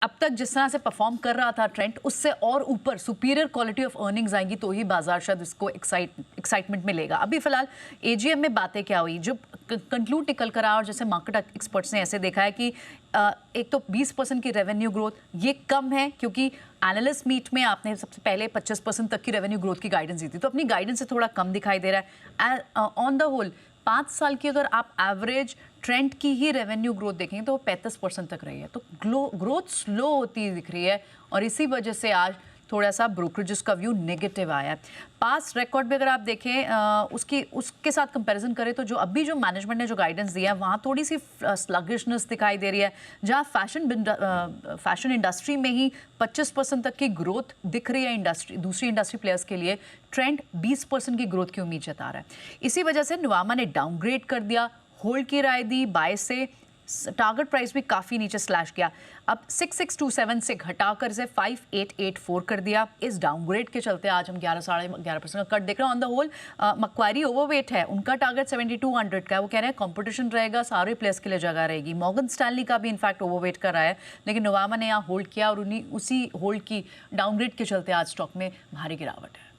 अब तक जिस तरह से परफॉर्म कर रहा था ट्रेंड, उससे और ऊपर सुपीरियर क्वालिटी ऑफ अर्निंग्स आएंगी तो ही बाजार शायद इसको एक्साइटमेंट में लेगा। अभी फिलहाल एजीएम में बातें क्या हुई, जो कंक्लूड निकल कर आया और जैसे मार्केट एक्सपर्ट्स ने ऐसे देखा है कि एक तो 20% की रेवेन्यू ग्रोथ ये कम है, क्योंकि एनालिस्ट मीट में आपने सबसे पहले 25% तक की रेवेन्यू ग्रोथ की गाइडेंस दी थी, तो अपनी गाइडेंस से थोड़ा कम दिखाई दे रहा है। ऑन द होल 5 साल की अगर आप एवरेज ट्रेंड की ही रेवेन्यू ग्रोथ देखेंगे तो वो 35% तक रही है, तो ग्रोथ स्लो होती दिख रही है और इसी वजह से आज थोड़ा सा ब्रोकरेजेस का व्यू नेगेटिव आया है। पास रिकॉर्ड में अगर आप देखें उसके साथ कंपैरिजन करें तो जो अभी जो मैनेजमेंट ने जो गाइडेंस दिया है वहाँ थोड़ी सी स्लगिशनेस दिखाई दे रही है, जहाँ फैशन इंडस्ट्री में ही 25% तक की ग्रोथ दिख रही है दूसरी इंडस्ट्री प्लेयर्स के लिए ट्रेंड 20% की ग्रोथ की उम्मीद जता रहा है। इसी वजह से नुवामा ने डाउनग्रेड कर दिया, होल्ड की राय दी, बाय से टारगेट प्राइस भी काफ़ी नीचे स्लैश किया, अब 6627 से घटाकर से 5884 कर दिया। इस डाउनग्रेड के चलते आज हम 11-11.5% का कट देख रहे हैं। ऑन द होल मक्वारी ओवरवेट है, उनका टारगेट 7200 का है, वो कह रहे हैं कंपटीशन रहेगा, सारे प्लेयर्स के लिए जगह रहेगी। मॉर्गन स्टैनली का भी इनफैक्ट ओवरवेट कर रहा है, लेकिन नुवामा ने यहाँ होल्ड किया और उसी होल्ड की डाउनग्रेड के चलते आज स्टॉक में भारी गिरावट है।